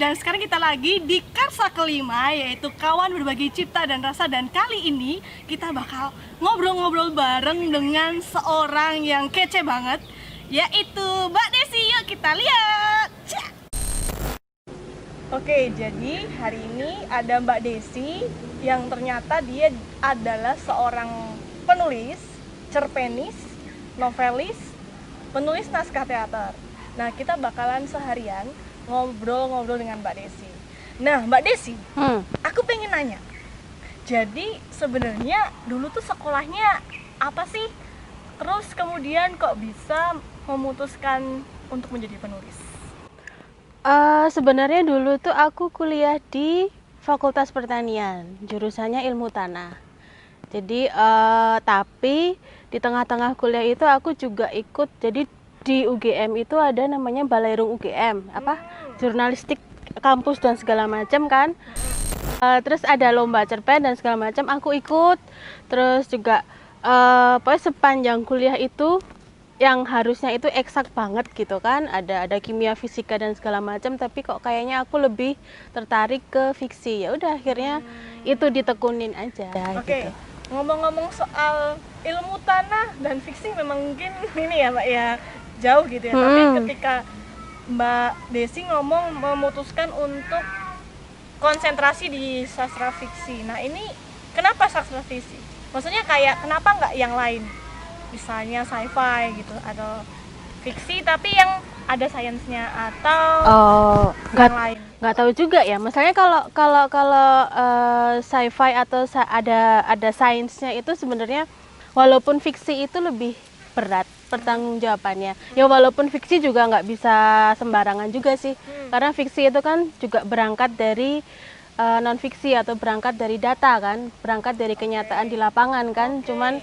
Dan sekarang kita lagi di Karsa kelima, yaitu Kawan Berbagi Cipta dan Rasa. Dan kali ini kita bakal ngobrol-ngobrol bareng dengan seorang yang kece banget, yaitu Mbak Desi. Yuk kita lihat. Oke, jadi hari ini ada Mbak Desi yang ternyata dia adalah seorang penulis, cerpenis, novelis, penulis naskah teater. Nah, kita bakalan seharian ngobrol-ngobrol dengan Mbak Desi. Nah, Mbak Desi, aku pengen nanya. Jadi sebenarnya dulu tuh sekolahnya apa sih? Terus kemudian kok bisa memutuskan untuk menjadi penulis? Sebenarnya dulu tuh aku kuliah di Fakultas Pertanian, jurusannya Ilmu Tanah. Jadi tapi di tengah-tengah kuliah itu aku juga ikut, jadi di UGM itu ada namanya Balairung UGM, jurnalistik kampus dan segala macam kan. Terus ada lomba cerpen dan segala macam, aku ikut. Terus juga pokoknya sepanjang kuliah itu yang harusnya itu eksak banget gitu kan, ada kimia, fisika dan segala macam, tapi kok kayaknya aku lebih tertarik ke fiksi. Ya udah akhirnya itu ditekunin aja. Oke. Gitu. Ngomong-ngomong soal ilmu tanah dan fiksi, memang mungkin ini ya Mbak ya, jauh gitu ya. Tapi ketika Mbak Desi ngomong memutuskan untuk konsentrasi di sastra fiksi, nah ini kenapa sastra fiksi? Maksudnya kayak kenapa nggak yang lain? Misalnya sci-fi gitu, atau fiksi tapi yang ada sainsnya, atau yang lain? Nggak tahu juga ya. Misalnya kalau sci-fi atau ada sainsnya itu sebenarnya walaupun fiksi itu lebih berat pertanggungjawabannya. Ya walaupun fiksi juga nggak bisa sembarangan juga sih. Karena fiksi itu kan juga berangkat dari non fiksi atau berangkat dari data kan, berangkat dari kenyataan di lapangan kan. Cuman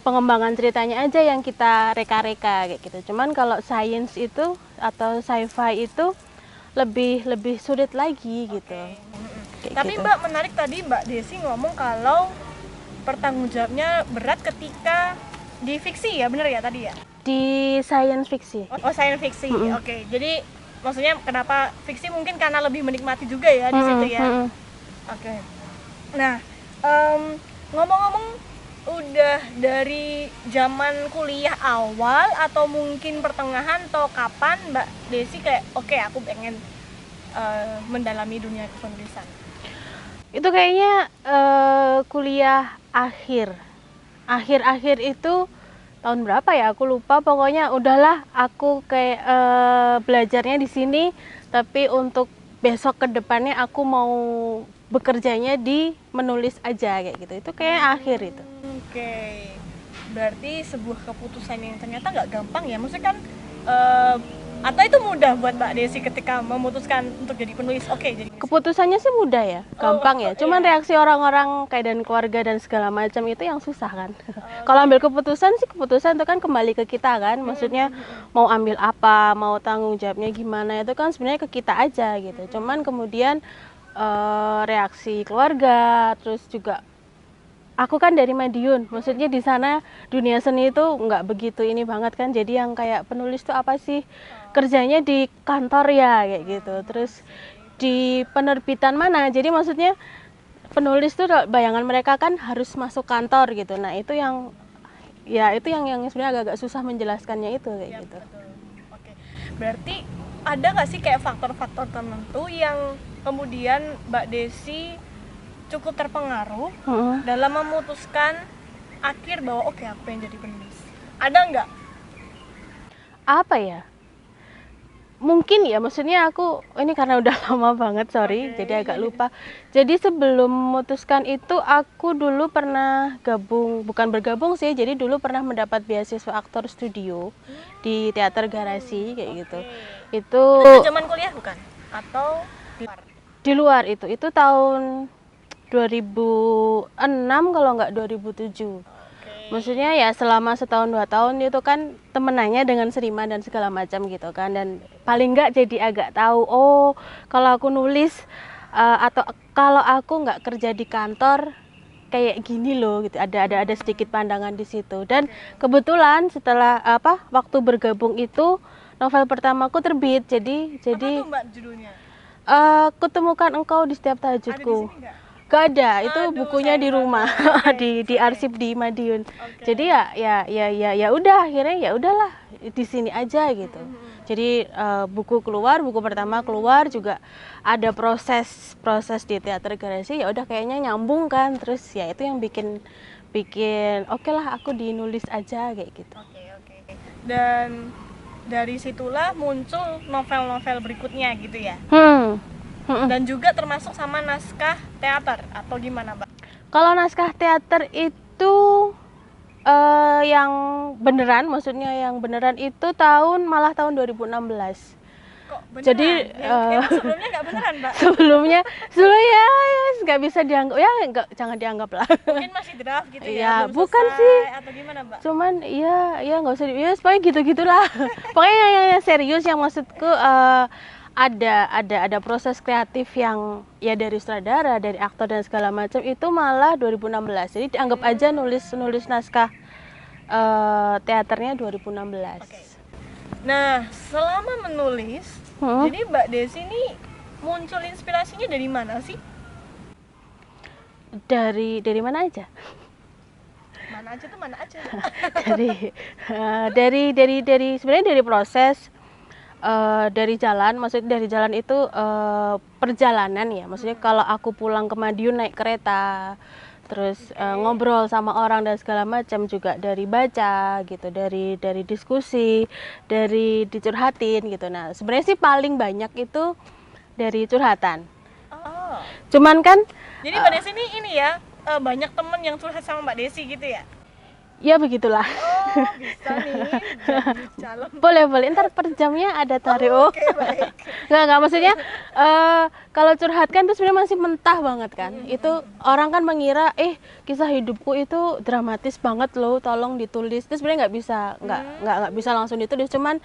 pengembangan ceritanya aja yang kita reka-reka kayak gitu. Cuman kalau sains itu atau sci-fi itu lebih sulit lagi gitu. Tapi gitu. Mbak, menarik tadi Mbak Desi ngomong kalau pertanggungjawabnya berat ketika di fiksi, ya benar ya tadi ya? Di science fiksi. Oh, science fiksi. Oke. Jadi maksudnya kenapa fiksi, mungkin karena lebih menikmati juga ya di situ ya. Oke. Nah, ngomong-ngomong, udah dari zaman kuliah awal atau mungkin pertengahan atau kapan Mbak Desi kayak oke, aku pengen mendalami dunia penulisan? Itu kayaknya kuliah akhir itu tahun berapa ya, aku lupa. Pokoknya udahlah, aku kayak belajarnya di sini, tapi untuk besok ke depannya aku mau bekerjanya di menulis aja kayak gitu. Itu kayak akhir itu. Oke. Berarti sebuah keputusan yang ternyata nggak gampang ya. Maksudnya kan atau itu mudah buat Mbak Desi ketika memutuskan untuk jadi penulis? Oke, jadi keputusannya sih mudah ya, gampang ya. Cuman reaksi orang-orang kayak dan keluarga dan segala macam itu yang susah kan. Kalau ambil keputusan sih, keputusan itu kan kembali ke kita kan. Maksudnya mau ambil apa, mau tanggung jawabnya gimana, itu kan sebenarnya ke kita aja gitu. Cuman kemudian reaksi keluarga, terus juga aku kan dari Madiun, maksudnya di sana dunia seni itu nggak begitu ini banget kan. Jadi yang kayak penulis tuh apa sih, kerjanya di kantor ya kayak gitu. Terus di penerbitan mana, jadi maksudnya penulis tuh bayangan mereka kan harus masuk kantor gitu. Nah itu yang sebenarnya agak-agak susah menjelaskannya itu kayak gitu. Betul. Oke. Berarti ada nggak sih kayak faktor-faktor tertentu yang kemudian Mbak Desi cukup terpengaruh dalam memutuskan akhir bahwa oke, aku pengen jadi penulis? Ada nggak? Apa ya? Mungkin ya, maksudnya aku ini karena udah lama banget, sorry, jadi agak lupa. Jadi sebelum memutuskan itu aku dulu pernah bukan bergabung sih, jadi dulu pernah mendapat beasiswa aktor studio di teater Garasi kayak gitu. Itu zaman kuliah bukan? Atau di luar? Di luar itu tahun 2006 kalau nggak 2007. Maksudnya ya selama setahun 2 tahun itu kan temenannya dengan Seniman dan segala macam gitu kan, dan paling nggak jadi agak tahu kalau aku nulis atau kalau aku nggak kerja di kantor kayak gini loh gitu, ada sedikit pandangan di situ. Dan kebetulan setelah waktu bergabung itu novel pertamaku terbit, jadi apa tuh Mbak judulnya? Kutemukan engkau di setiap Ada di tahajudku. sini nggak? Gak ada, itu Aduh, bukunya di sayang rumah banget. di arsip di Madiun. Oke. Jadi ya udah akhirnya ya udahlah di sini aja gitu. Jadi buku pertama keluar juga ada proses di teater Garasi, ya udah kayaknya nyambung kan, terus ya itu yang bikin oke lah aku dinulis aja kayak gitu. Oke. Dan dari situlah muncul novel-novel berikutnya gitu ya. Dan juga termasuk sama naskah teater atau gimana, Mbak? Kalau naskah teater itu yang beneran, maksudnya yang beneran itu malah tahun 2016. Kok beneran? Jadi Yang sebelumnya nggak beneran, Mbak? sebelumnya ya nggak bisa dianggap, ya jangan dianggap lah. Mungkin masih draft gitu ya? Ya, Belum bukan selesai, sih. atau gimana, Mbak? Cuman ya nggak usah ya pokoknya gitu-gitulah. Pokoknya yang serius, yang maksudku ada proses kreatif yang ya dari sutradara, dari aktor dan segala macam itu malah 2016. Jadi dianggap aja nulis naskah teaternya 2016. Oke. Nah, selama menulis, jadi Mbak Desi ini muncul inspirasinya dari mana sih? Dari mana aja? Mana aja tuh mana aja. dari sebenarnya dari proses, dari jalan, maksudnya dari jalan itu perjalanan ya, maksudnya kalau aku pulang ke Madiun naik kereta, terus ngobrol sama orang dan segala macam, juga dari baca gitu, dari diskusi, dari dicurhatin gitu. Nah sebenarnya sih paling banyak itu dari curhatan. Oh. Cuman kan Jadi Mbak Desi ini ya, banyak temen yang curhat sama Mbak Desi gitu ya? ya begitulah. Oh, bisa nih jadi calon. Boleh ntar per jamnya ada taruh. Oke, baik. Nggak maksudnya kalau curhat kan itu sebenarnya masih mentah banget kan. Itu orang kan mengira kisah hidupku itu dramatis banget loh, tolong ditulis. Itu sebenarnya nggak bisa langsung ditulis, cuman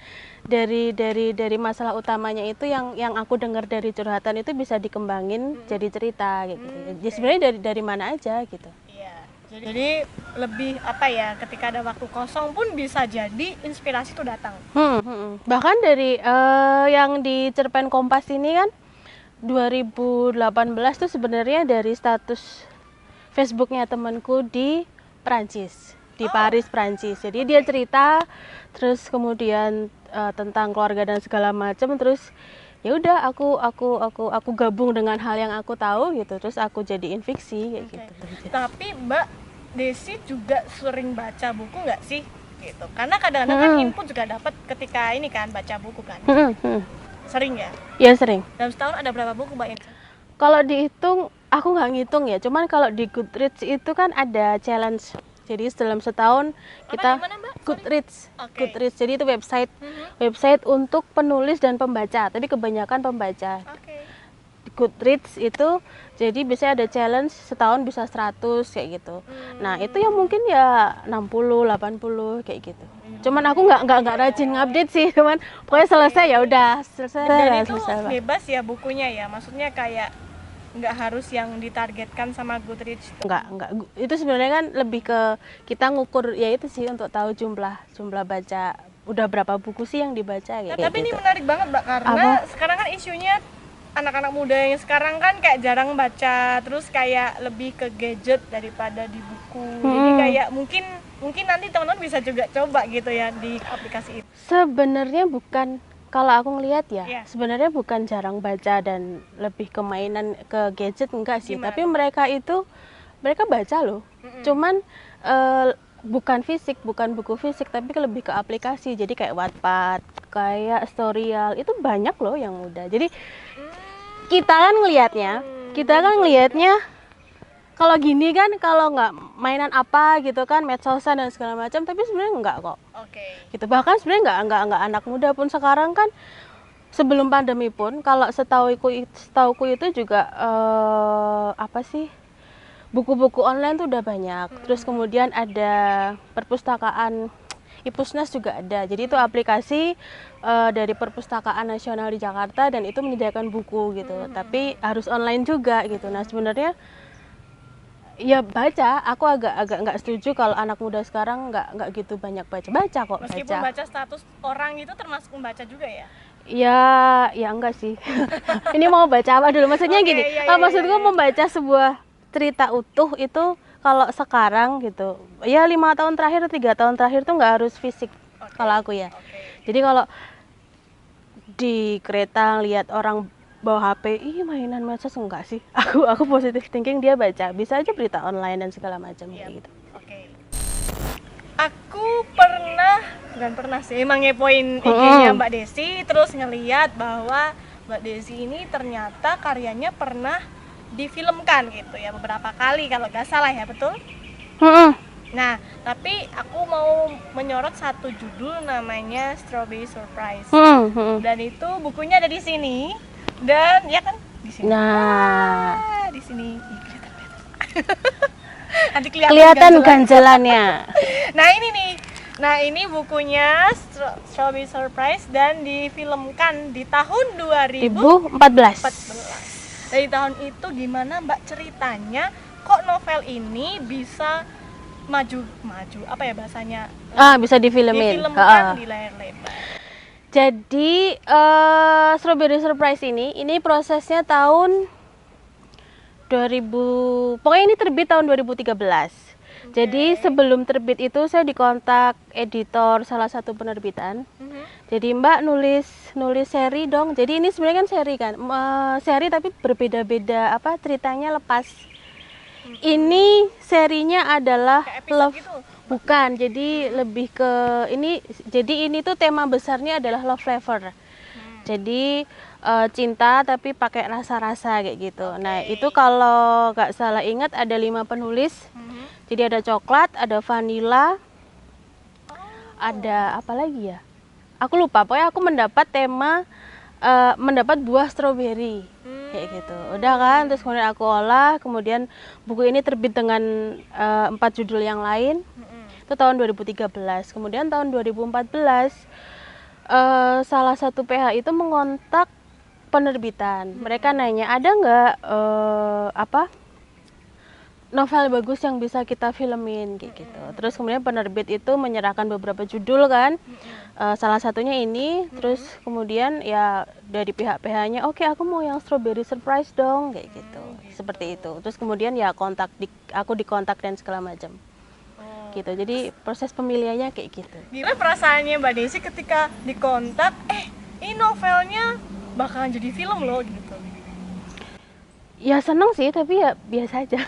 dari masalah utamanya itu yang aku dengar dari curhatan itu bisa dikembangin jadi cerita gitu. Jadi sebenarnya dari mana aja gitu. Jadi lebih apa ya, ketika ada waktu kosong pun bisa jadi inspirasi itu datang. Bahkan dari yang di cerpen Kompas ini kan 2018 tuh sebenarnya dari status Facebooknya temanku di Prancis, di Paris, Prancis. Jadi dia cerita, terus kemudian tentang keluarga dan segala macam, terus ya udah aku gabung dengan hal yang aku tahu gitu, terus aku jadiin fiksi kayak gitu. Tapi Mbak Desi juga sering baca buku nggak sih gitu? Karena kadang-kadang kan input juga dapat ketika ini kan baca buku kan. Sering ya? Iya sering. Dalam setahun ada berapa buku Mbak? Kalau dihitung aku nggak ngitung ya, cuman kalau di Goodreads itu kan ada challenge. Jadi dalam setahun kita Goodreads. Goodreads. Jadi itu website untuk penulis dan pembaca, tapi kebanyakan pembaca. Goodreads itu jadi biasanya ada challenge setahun bisa 100 kayak gitu. Nah, itu yang mungkin ya 60, 80 kayak gitu. Cuman aku nggak rajin ngupdate sih, cuman pokoknya selesai ya udah selesai. Dan itu bebas ya bukunya ya, maksudnya kayak nggak harus yang ditargetkan sama Goodreads. Enggak. Itu sebenarnya kan lebih ke kita ngukur ya itu sih, untuk tahu jumlah baca. Udah berapa buku sih yang dibaca kayak Tapi gitu. Ini menarik banget Mbak, karena sekarang kan isunya anak-anak muda yang sekarang kan kayak jarang baca, terus kayak lebih ke gadget daripada di buku. Jadi kayak mungkin nanti teman-teman bisa juga coba gitu ya di aplikasi itu. Sebenarnya bukan, kalau aku ngelihat ya, sebenarnya bukan jarang baca dan lebih ke mainan, ke gadget, enggak sih. Tapi mereka baca loh. Cuman bukan fisik, bukan buku fisik, tapi lebih ke aplikasi. Jadi kayak Wattpad, kayak Storyal, itu banyak loh yang muda. Jadi kita kan ngelihatnya kalau gini kan, kalau nggak mainan apa gitu kan, medsosan dan segala macam, tapi sebenarnya enggak kok. Gitu. Bahkan sebenarnya nggak anak muda pun sekarang kan, sebelum pandemi pun, kalau setauku itu juga buku-buku online tuh udah banyak. Terus kemudian ada perpustakaan Ipusnas juga ada. Jadi itu aplikasi dari Perpustakaan Nasional di Jakarta, dan itu menyediakan buku gitu. Tapi harus online juga gitu. Nah, sebenarnya ya baca, aku agak nggak setuju kalau anak muda sekarang nggak gitu banyak baca kok. Meskipun baca status orang itu termasuk membaca juga ya? Ya, ya enggak sih. Ini mau baca apa dulu? Maksudnya Oke, gini, iya, iya, maksudku iya, iya. membaca sebuah cerita utuh itu kalau sekarang gitu, ya 5 tahun terakhir, 3 tahun terakhir tuh nggak harus fisik Oke, kalau aku ya. oke. Jadi kalau di kereta lihat orang bawa HP, ih mainan medsos enggak sih? Aku positif thinking dia baca, bisa aja berita online dan segala macam Iya, kayak gitu. oke. Aku bukan pernah sih, emang ngepoin IG-nya Mbak Desi, terus ngeliat bahwa Mbak Desi ini ternyata karyanya pernah difilmkan gitu ya, beberapa kali kalau nggak salah ya, betul? Mm-mm. Nah, tapi aku mau menyorot satu judul namanya Strawberry Surprise. Mm-mm. Dan itu bukunya ada di sini. Dan ya kan di sini. Nah, Di sini. Ih, kelihatan. Nanti kelihatan kelihatan ganjelan. ganjelannya. Nah, ini nih. Nah, ini bukunya Strawberry Surprise dan difilmkan di tahun 2014. 2014. Dari tahun itu gimana Mbak ceritanya kok novel ini bisa maju apa ya bahasanya, Bisa difilmin. difilmkan di layar lebar. Jadi Strawberry Surprise ini prosesnya tahun 2000, pokoknya ini terbit tahun 2013. Jadi sebelum terbit itu saya dikontak editor salah satu penerbitan. Jadi Mbak nulis seri dong. Jadi ini sebenarnya kan seri kan, seri tapi berbeda-beda apa ceritanya lepas. Ini serinya adalah Kayak episode love, gitu. bukan. Jadi lebih ke ini. Jadi ini tuh tema besarnya adalah love letter. Jadi cinta tapi pakai rasa-rasa kayak gitu. Nah itu kalau nggak salah ingat ada 5 penulis. Jadi ada coklat, ada vanila, ada apa lagi ya? Aku lupa. Pokoknya aku mendapat tema mendapat buah stroberi kayak gitu. Udah kan, terus kemudian aku olah, kemudian buku ini terbit dengan 4 judul yang lain. Itu tahun 2013. Kemudian tahun 2014 salah satu PH itu mengontak penerbitan. Mereka nanya, ada nggak novel bagus yang bisa kita filmin kayak gitu. Terus kemudian penerbit itu menyerahkan beberapa judul kan. Salah satunya ini. Terus kemudian ya dari pihak PH-nya, oke, aku mau yang Strawberry Surprise dong kayak gitu. Seperti itu. Terus kemudian ya aku dikontak dan segala macam. Gitu. Jadi proses pemilihannya kayak gitu. Gimana perasaannya Mbak Desi ketika dikontak, ini novelnya bakalan jadi film loh gitu. Ya seneng sih, tapi ya biasa aja.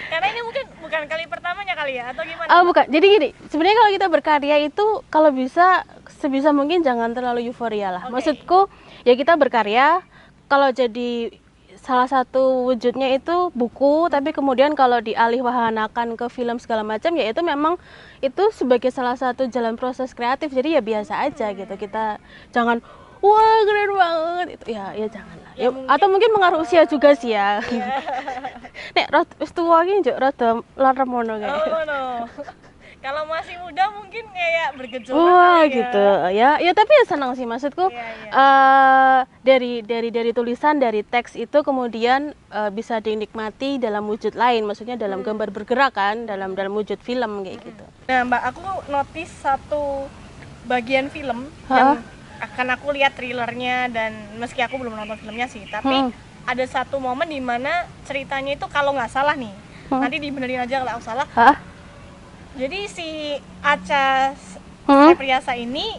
Karena ini mungkin bukan kali pertamanya kali ya, atau gimana? Bukan. Jadi gini, sebenarnya kalau kita berkarya itu kalau bisa sebisa mungkin jangan terlalu euforia lah. Maksudku ya kita berkarya, kalau jadi salah satu wujudnya itu buku, tapi kemudian kalau dialih wahanakan ke film segala macam, ya itu memang itu sebagai salah satu jalan proses kreatif. Jadi ya biasa aja gitu. Kita jangan wah keren banget itu ya jangan lah ya, atau mungkin mengaruh usia juga sih ya. Nek wis tuwa iki njuk rada larem ngono kayak. No. Kalau masih muda mungkin kayak bergejolak Wah kali gitu ya tapi ya senang sih maksudku. Dari tulisan, dari teks itu kemudian bisa dinikmati dalam wujud lain, maksudnya dalam gambar bergerak kan, dalam wujud film kayak gitu. Nah Mbak, aku notice satu bagian film yang akan aku lihat trailernya, dan meski aku belum nonton filmnya sih, tapi ada satu momen di mana ceritanya itu kalau nggak salah nih, nanti dibenerin aja kalau aku salah. Jadi si Acha Septriasa ini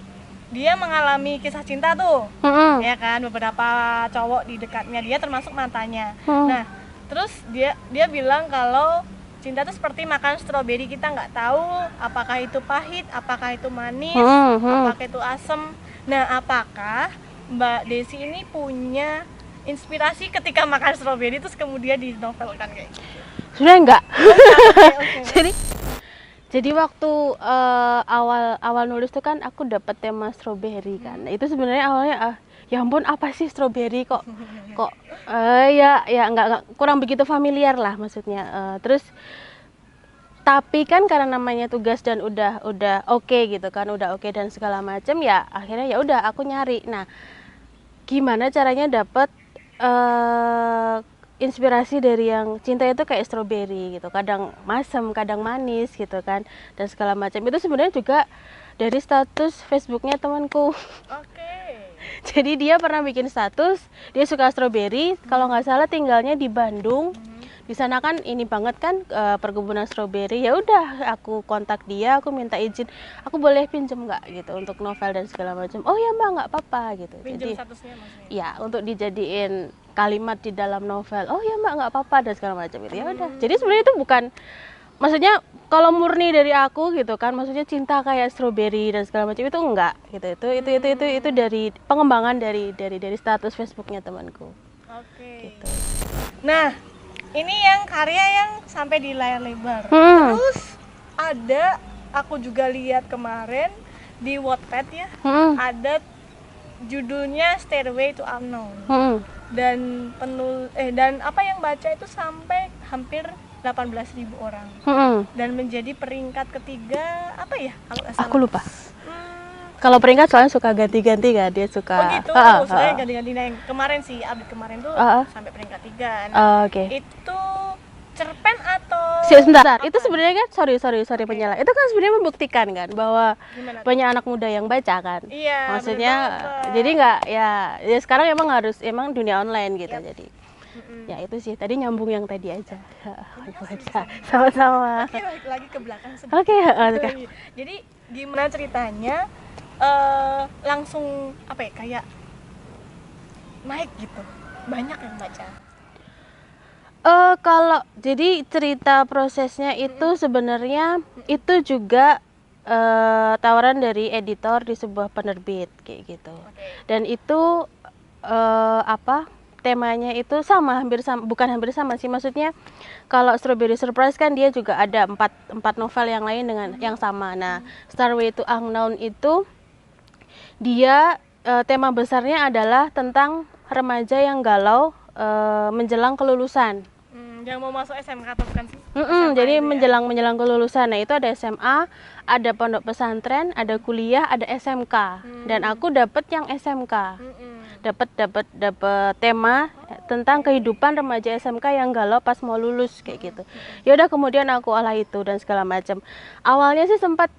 dia mengalami kisah cinta tuh, ya kan, beberapa cowok di dekatnya dia termasuk mantannya. Nah terus dia bilang kalau cinta itu seperti makan stroberi, kita nggak tahu apakah itu pahit, apakah itu manis, apakah itu asam. Nah, apakah Mbak Desi ini punya inspirasi ketika makan stroberi terus kemudian dinovelkan kayak gitu? Sebenarnya enggak. Okay. Jadi waktu awal nulis tuh kan aku dapat tema stroberi kan. Itu sebenarnya awalnya ya ampun apa sih stroberi kok ya enggak kurang begitu familiar lah maksudnya. Terus tapi kan karena namanya tugas dan udah oke gitu kan, udah oke dan segala macam, ya akhirnya ya udah aku nyari. Nah, gimana caranya dapat inspirasi dari yang cinta itu kayak stroberi gitu, kadang masam, kadang manis gitu kan, dan segala macam. Itu sebenarnya juga dari status Facebooknya temanku. Oke. Jadi dia pernah bikin status, dia suka stroberi, kalau nggak salah tinggalnya di Bandung. Di sana kan ini banget kan perkebunan stroberi. Ya udah, aku kontak dia, aku minta izin, aku boleh pinjem nggak gitu untuk novel dan segala macam. Oh ya mbak, nggak apa-apa gitu. Pinjam Jadi statusnya maksudnya. ya untuk dijadiin kalimat di dalam novel. Oh ya mbak, nggak apa-apa dan segala macam itu. Ya udah. Jadi sebenarnya itu bukan, maksudnya kalau murni dari aku gitu kan, maksudnya cinta kayak stroberi dan segala macam itu enggak gitu. Itu dari pengembangan dari status Facebooknya temanku. Oke. Gitu. Nah, ini yang karya yang sampai di layar lebar. Hmm. Terus ada, aku juga lihat kemarin di Wattpad ya, ada judulnya Stairway to Unknown. Dan dan apa yang baca itu sampai hampir 18.000 orang. Dan menjadi peringkat ketiga apa ya kalau nggak salah. Aku lupa. Kalau peringkat soalnya suka ganti-ganti kan, dia suka. Oh gitu, soalnya ganti-ganti. Nah, yang kemarin sih, update kemarin tuh sampai peringkat 3. Nah, Oke. itu cerpen atau Sebentar, itu sebenarnya kan sorry penyela. Itu kan sebenarnya membuktikan kan bahwa gimana tuh? banyak anak muda yang baca kan. Iya, Maksudnya bener banget, jadi nggak ya sekarang emang dunia online gitu. Yap. Jadi ya itu sih tadi nyambung yang tadi aja. Sama-sama. Oke, balik lagi ke belakang sedikit. Oke, Jadi gimana ceritanya langsung apa ya, kayak naik gitu, banyak yang baca. Kalau jadi cerita prosesnya itu sebenarnya itu juga tawaran dari editor di sebuah penerbit kayak gitu. Dan itu temanya itu hampir sama, bukan hampir sama sih, maksudnya kalau Strawberry Surprise kan dia juga ada empat novel yang lain dengan yang sama. Nah, Stairway to Unknown itu dia tema besarnya adalah tentang remaja yang galau menjelang kelulusan. Yang mau masuk SMK atau bukan sih? Jadi menjelang kelulusan. Nah, itu ada SMA, ada pondok pesantren, ada kuliah, ada SMK. Dan aku dapet yang SMK. Dapat tema tentang kehidupan remaja SMK yang galau pas mau lulus kayak gitu. Ya udah, kemudian aku olah itu dan segala macam. Awalnya sih sempat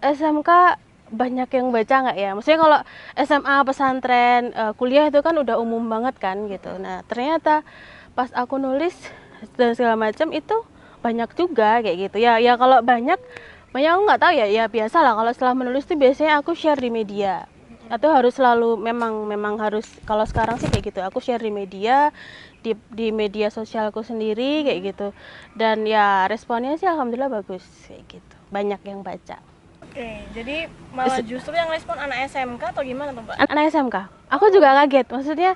SMK banyak yang baca nggak ya? Maksudnya kalau SMA, pesantren, kuliah itu kan udah umum banget kan gitu. Nah, ternyata pas aku nulis dan segala macam itu banyak juga kayak gitu. Ya kalau banyak aku nggak tahu ya biasa lah, kalau setelah menulis tuh biasanya aku share di media. Atau harus selalu memang harus, kalau sekarang sih kayak gitu, aku share di media, di media sosialku sendiri kayak gitu. Dan ya responnya sih alhamdulillah bagus kayak gitu. Banyak yang baca. Oke, jadi malah justru yang respon anak SMK atau gimana tuh, Mbak? Anak SMK. Aku juga kaget. Maksudnya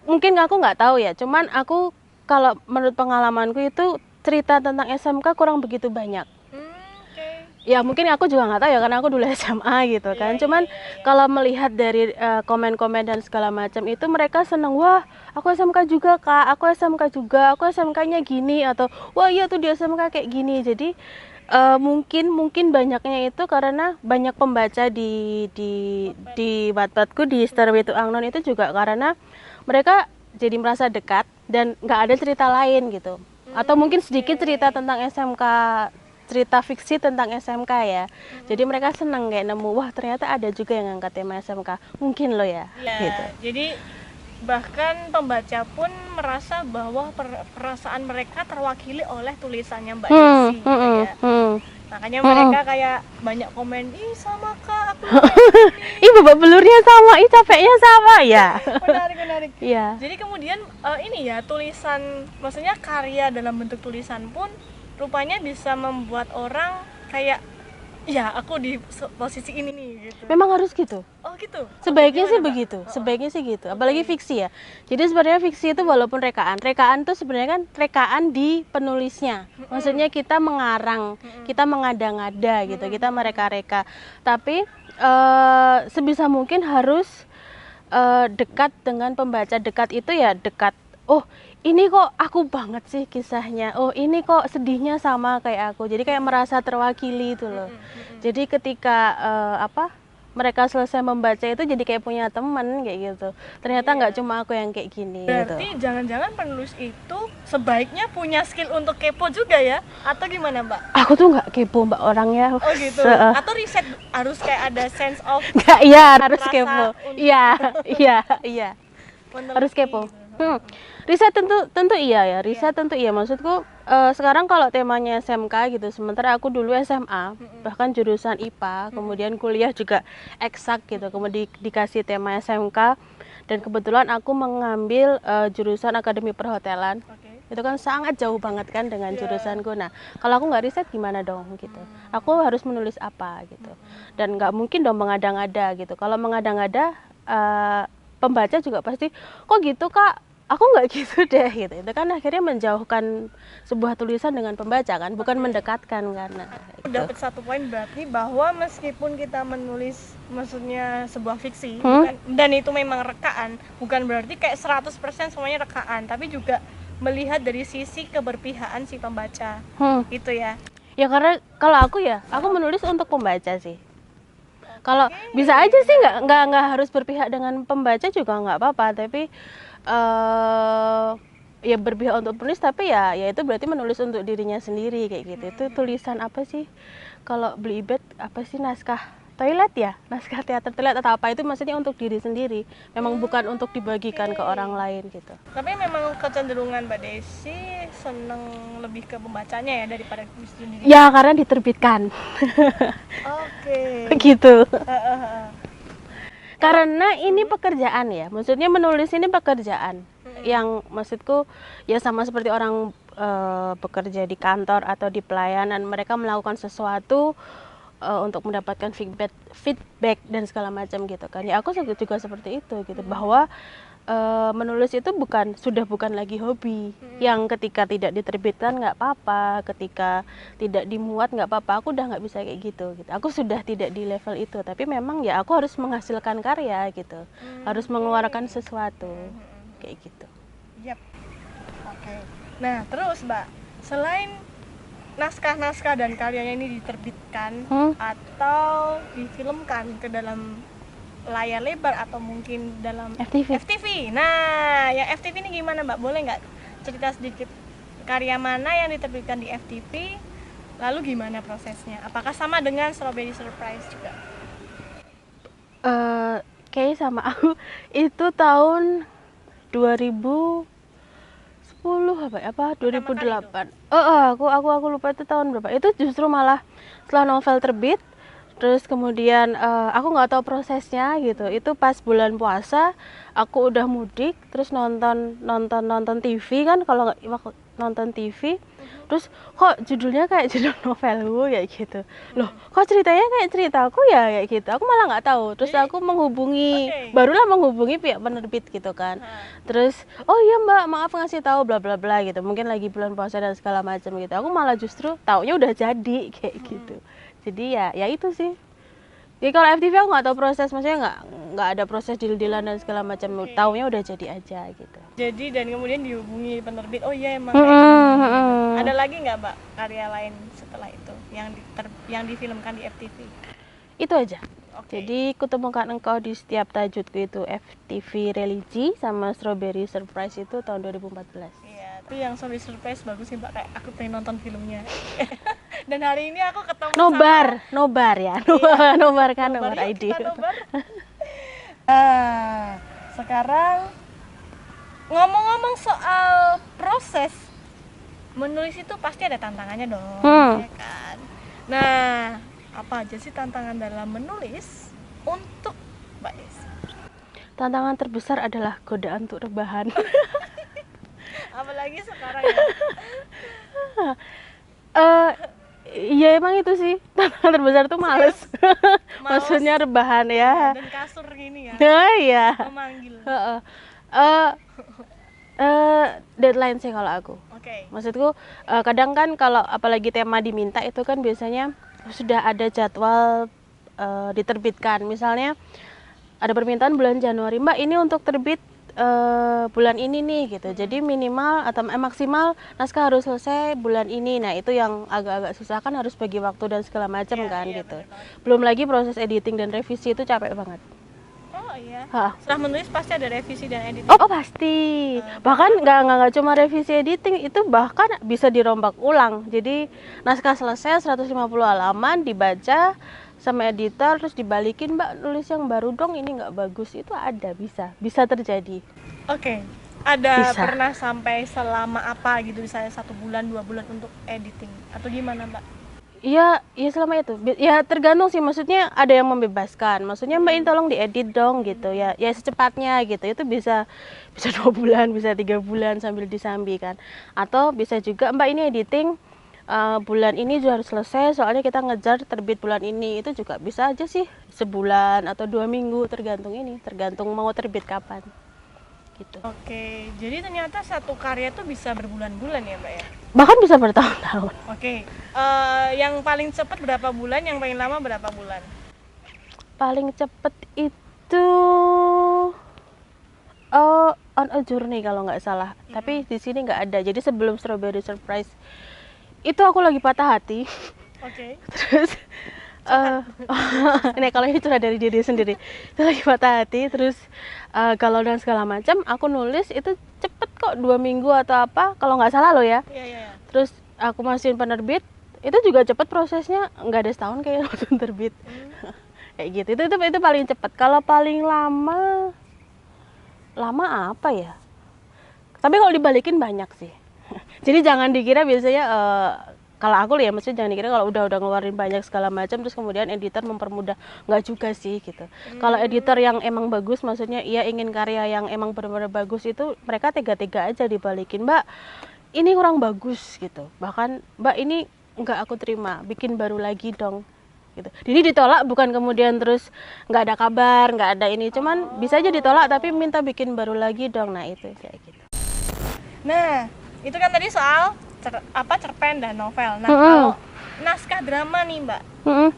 mungkin aku nggak tahu ya. Cuman aku kalau menurut pengalamanku itu cerita tentang SMK kurang begitu banyak. Ya mungkin aku juga nggak tahu ya karena aku dulu SMA gitu kan. Cuman kalau melihat dari komen-komen dan segala macam itu mereka seneng, wah aku SMK juga kak, aku SMK juga, aku SMK-nya gini, atau wah iya tuh di SMK kayak gini. Jadi mungkin banyaknya itu karena banyak pembaca di Wattpadku, di Stairway to Unknown itu juga karena mereka jadi merasa dekat dan nggak ada cerita lain gitu. Atau mungkin sedikit cerita tentang SMK, cerita fiksi tentang SMK ya. Jadi mereka senang kayak nemu, wah ternyata ada juga yang ngangkat tema SMK. Mungkin loh ya. Gitu. Jadi bahkan pembaca pun merasa bahwa perasaan mereka terwakili oleh tulisannya Mbak Desi gitu ya. Makanya mereka kayak banyak komen, ih sama kak, aku ih babak belurnya sama, ih capeknya sama ya. Menarik. Iya. Jadi kemudian ini ya, tulisan, maksudnya karya dalam bentuk tulisan pun rupanya bisa membuat orang kayak, ya aku di posisi ini nih gitu. Memang harus gitu. Oh gitu. Sebaiknya sih begitu. Sebaiknya sih gitu. Apalagi fiksi ya. Jadi sebenarnya fiksi itu walaupun rekaan itu sebenarnya kan rekaan di penulisnya. Maksudnya kita mengarang, kita mengada-ngada gitu, kita mereka-reka. Tapi sebisa mungkin harus dekat dengan pembaca. Dekat itu ya dekat. Oh, ini kok aku banget sih kisahnya. Oh, ini kok sedihnya sama kayak aku. Jadi kayak merasa terwakili itu loh. Jadi ketika mereka selesai membaca itu jadi kayak punya teman kayak gitu. Ternyata nggak cuma aku yang kayak gini Berarti gitu. jangan-jangan penulis itu sebaiknya punya skill untuk kepo juga ya? Atau gimana Mbak? Aku tuh nggak kepo Mbak orangnya. Oh gitu. Atau riset harus kayak ada sense of Nggak, iya harus rasa kepo. untuk Iya, iya. Harus meneliti kepo. gitu. Riset tentu iya ya. Riset tentu iya. Maksudku sekarang kalau temanya SMK gitu, sementara aku dulu SMA, bahkan jurusan IPA, kemudian kuliah juga eksak gitu, kemudian dikasih tema SMK, dan kebetulan aku mengambil jurusan akademi perhotelan. Oke. Itu kan sangat jauh banget kan dengan jurusanku. Nah, kalau aku nggak riset gimana dong gitu. Aku harus menulis apa gitu. Dan nggak mungkin dong mengada-ngada gitu. Kalau mengada-ngada pembaca juga pasti kok gitu Kak, aku nggak gitu deh gitu. Itu kan akhirnya menjauhkan sebuah tulisan dengan pembaca kan, bukan mendekatkan kan. Nah, Aku gitu. dapat satu poin berarti bahwa meskipun kita menulis maksudnya sebuah fiksi bukan, dan itu memang rekaan, bukan berarti kayak 100% semuanya rekaan, tapi juga melihat dari sisi keberpihakan si pembaca. Gitu ya. Ya karena kalau aku ya, aku menulis untuk pembaca sih. Kalau bisa aja sih nggak harus berpihak dengan pembaca juga nggak apa-apa, tapi ya berpihak untuk penulis, tapi ya itu berarti menulis untuk dirinya sendiri kayak gitu. Itu tulisan apa sih? Kalau Blibet apa sih, naskah toilet ya, naskah teater toilet atau apa, itu maksudnya untuk diri sendiri, memang bukan untuk dibagikan ke orang lain gitu. Tapi memang kecenderungan Mbak Desi seneng lebih ke pembacanya ya daripada tulis sendiri. Ya karena diterbitkan. Oke. Gitu. Karena ini pekerjaan ya, maksudnya menulis ini pekerjaan. Yang maksudku ya sama seperti orang bekerja di kantor atau di pelayanan, mereka melakukan sesuatu untuk mendapatkan feedback dan segala macam gitu kan. Ya aku juga seperti itu gitu, bahwa menulis itu sudah bukan lagi hobi yang ketika tidak diterbitkan nggak apa-apa, ketika tidak dimuat nggak apa-apa. Aku udah nggak bisa kayak gitu. Aku sudah tidak di level itu, tapi memang ya aku harus menghasilkan karya gitu, harus mengeluarkan sesuatu kayak gitu. Yap. Oke. Nah terus Mbak, selain naskah-naskah dan karyanya ini diterbitkan atau difilmkan ke dalam layar lebar atau mungkin dalam FTV. Nah, yang FTV ini gimana Mbak? Boleh nggak cerita sedikit karya mana yang diterbitkan di FTV? Lalu gimana prosesnya? Apakah sama dengan Strawberry Surprise juga? Kayak sama aku itu tahun 2010 apa 2008. Aku lupa itu tahun berapa. Itu justru malah setelah novel terbit. Terus kemudian aku nggak tahu prosesnya gitu. Itu pas bulan puasa, aku udah mudik, terus nonton TV kan, kalau nggak nonton TV, terus kok judulnya kayak judul novelku kayak gitu. Loh, kok ceritanya kayak ceritaku ya kayak gitu. Aku malah nggak tahu. Terus aku barulah menghubungi pihak penerbit gitu kan. Terus, oh iya Mbak, maaf ngasih tahu bla bla bla gitu. Mungkin lagi bulan puasa dan segala macam gitu. Aku malah justru taunya udah jadi kayak gitu. Jadi ya itu sih. Jadi kalau FTV aku nggak tahu proses, maksudnya nggak ada proses deal-dealan dan segala macam. Taunya udah jadi aja gitu. Jadi dan kemudian dihubungi penerbit. Oh iya emang kayak gini. Ada lagi nggak Mbak karya lain setelah itu yang difilmkan di FTV? Itu aja. Jadi kutemukan engkau di setiap tajudku itu FTV religi, sama Strawberry Surprise itu tahun 2014. Iya, itu yang Strawberry Surprise bagus sih Mbak, kayak aku pengen nonton filmnya. Dan hari ini aku ketemu Nobar ya. Nobar ID. Sekarang ngomong-ngomong soal proses menulis itu pasti ada tantangannya dong, ya kan? Nah, apa aja sih tantangan dalam menulis untuk Mbak Desi? Tantangan terbesar adalah godaan untuk rebahan. Apalagi sekarang ya. Iya emang itu sih tantangan terbesar tuh males. Maksudnya rebahan ya. Dan kasur gini ya. Nah, iya. Memanggil. Deadline sih kalau aku. Maksudku kadang kan kalau apalagi tema diminta itu kan biasanya sudah ada jadwal diterbitkan. Misalnya ada permintaan bulan Januari, Mbak ini untuk terbit bulan ini nih gitu. Jadi minimal atau maksimal naskah harus selesai bulan ini. Nah, itu yang agak-agak susah kan, harus bagi waktu dan segala macam Iya, kan iya, gitu. bener banget. Belum lagi proses editing dan revisi itu capek banget. Oh iya. Hah. Setelah menulis pasti ada revisi dan editing. Oh, pasti. Bahkan nggak cuma revisi editing, itu bahkan bisa dirombak ulang. Jadi naskah selesai 150 halaman dibaca sama editor, terus dibalikin, Mbak nulis yang baru dong, ini nggak bagus. Itu ada, bisa terjadi. Oke. Ada Bisa. pernah sampai selama apa gitu, misalnya 1 bulan 2 bulan untuk editing atau gimana Mbak? Iya, ya selama itu. Ya tergantung sih, maksudnya ada yang membebaskan. Maksudnya Mbak ini tolong diedit dong gitu ya. Ya secepatnya gitu. Itu bisa 2 bulan, bisa 3 bulan sambil disambi kan. Atau bisa juga Mbak ini editing bulan ini juga harus selesai, soalnya kita ngejar terbit bulan ini. Itu juga bisa aja sih, sebulan atau 2 minggu, tergantung mau terbit kapan gitu. Oke, jadi ternyata satu karya tuh bisa berbulan-bulan ya Mbak ya? Bahkan bisa bertahun-tahun. Oke, yang paling cepat berapa bulan, yang paling lama berapa bulan? Paling cepet itu On a Journey kalau nggak salah. Tapi di sini nggak ada. Jadi sebelum Strawberry Surprise itu aku lagi patah hati. Oke. Terus ini kalau ini curhat dari diri sendiri. Itu lagi patah hati. Terus kalau dan segala macam, aku nulis itu cepet kok, 2 minggu atau apa. Kalau nggak salah loh ya. Iya, iya, iya. Terus aku masukin penerbit, itu juga cepet prosesnya, nggak ada setahun kayak langsung terbit. Kayak gitu. Itu paling cepet. Kalau paling lama apa ya? Tapi kalau dibalikin banyak sih. Jadi jangan dikira biasanya kalau aku ya, maksudnya jangan dikira kalau udah ngeluarin banyak segala macam terus kemudian editor mempermudah, nggak juga sih gitu. Kalau editor yang emang bagus, maksudnya ia ingin karya yang emang benar-benar bagus, itu mereka tega-tega aja dibalikin, Mbak ini kurang bagus gitu, bahkan Mbak ini nggak aku terima, bikin baru lagi dong gitu. Jadi ditolak, bukan kemudian terus nggak ada kabar, nggak ada ini, cuman bisa aja ditolak tapi minta bikin baru lagi dong. Nah itu kayak gitu. Nah, itu kan tadi soal cerpen dan novel. Nah, kalau naskah drama nih Mbak,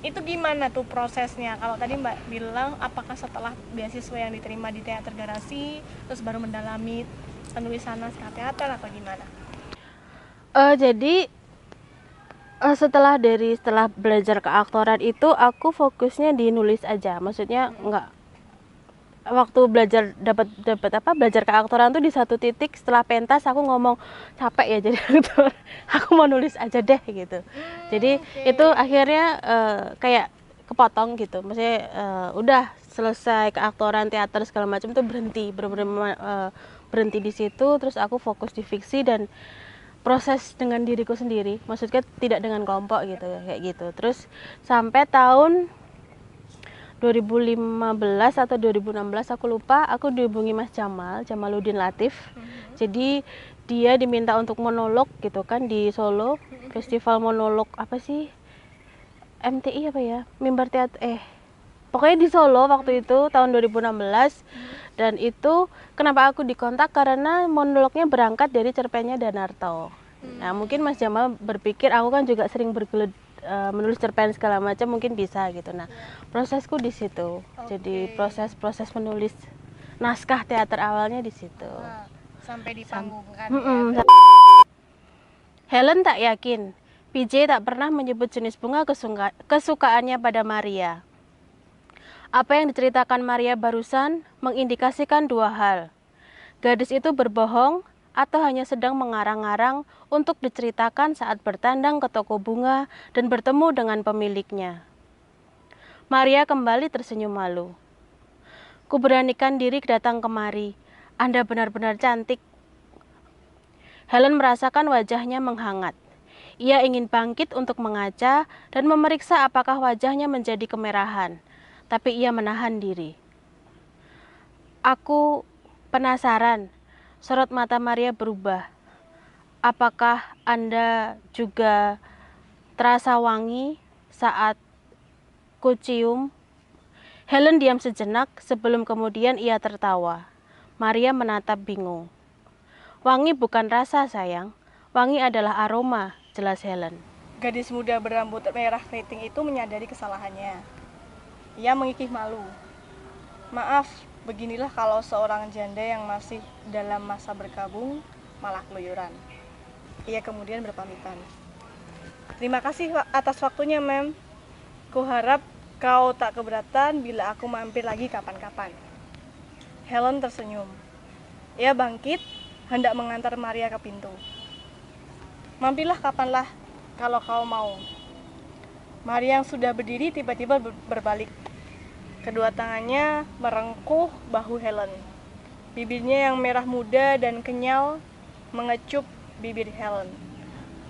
itu gimana tuh prosesnya? Kalau tadi Mbak bilang apakah setelah beasiswa yang diterima di Teater Garasi terus baru mendalami penulisan naskah teater atau gimana? Jadi setelah belajar keaktoran itu aku fokusnya di nulis aja, maksudnya nggak waktu belajar keaktoran tuh di satu titik setelah pentas aku ngomong capek ya jadi aktor, aku mau nulis aja deh gitu. Jadi itu akhirnya kayak kepotong gitu, maksudnya udah selesai keaktoran, teater segala macam tuh berhenti, bener-bener berhenti di situ. Terus aku fokus di fiksi dan proses dengan diriku sendiri, maksudnya tidak dengan kelompok gitu, kayak gitu. Terus sampai tahun 2015 atau 2016 aku lupa, aku dihubungi Mas Jamaluddin Latif. Jadi dia diminta untuk monolog gitu kan di Solo, festival monolog apa sih, MTI apa ya, mimbar teater pokoknya di Solo waktu itu tahun 2016. Dan itu kenapa aku dikontak, karena monolognya berangkat dari cerpennya Danarto. Nah mungkin Mas Jamal berpikir aku kan juga sering bergelut menulis cerpen segala macam, mungkin bisa gitu. Nah prosesku di situ. Jadi proses menulis naskah teater awalnya di situ. Sampai di panggung kan. Helen tak yakin PJ tak pernah menyebut jenis bunga kesukaannya pada Maria. Apa yang diceritakan Maria barusan mengindikasikan dua hal. Gadis itu berbohong atau hanya sedang mengarang-arang untuk diceritakan saat bertandang ke toko bunga dan bertemu dengan pemiliknya. Maria kembali tersenyum malu. Kuberanikan diri datang kemari. Anda benar-benar cantik. Helen merasakan wajahnya menghangat. Ia ingin bangkit untuk mengaca dan memeriksa apakah wajahnya menjadi kemerahan. Tapi ia menahan diri. Aku penasaran. Sorot mata Maria berubah. Apakah Anda juga terasa wangi saat kucium? Helen diam sejenak sebelum kemudian ia tertawa. Maria menatap bingung. Wangi bukan rasa sayang. Wangi adalah aroma, jelas Helen. Gadis muda berambut merah keriting itu menyadari kesalahannya. Ia mengikih malu. Maaf, Beginilah kalau seorang janda yang masih dalam masa berkabung malah keluyuran. Ia kemudian berpamitan. Terima kasih atas waktunya, Mem. Kuharap kau tak keberatan bila aku mampir lagi kapan-kapan. Helen tersenyum. Ia bangkit, hendak mengantar Maria ke pintu. Mampirlah kapanlah, kalau kau mau. Maria yang sudah berdiri tiba-tiba berbalik. Kedua tangannya merengkuh bahu Helen. Bibirnya yang merah muda dan kenyal mengecup bibir Helen.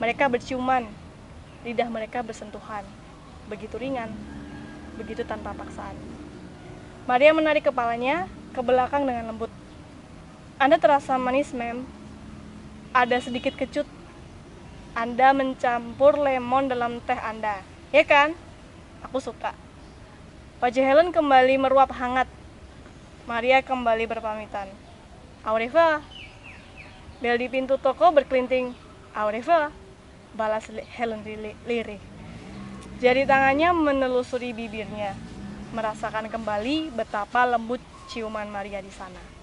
Mereka berciuman, lidah mereka bersentuhan. Begitu ringan, begitu tanpa paksaan. Maria menarik kepalanya ke belakang dengan lembut. Anda terasa manis, Mem. Ada sedikit kecut. Anda mencampur lemon dalam teh Anda. Ya kan? Aku suka. Wajah Helen kembali meruap hangat. Maria kembali berpamitan. Au revoir. Bel di pintu toko berkelinting. Au revoir. Balas Helen lirih. Jari tangannya menelusuri bibirnya, merasakan kembali betapa lembut ciuman Maria di sana.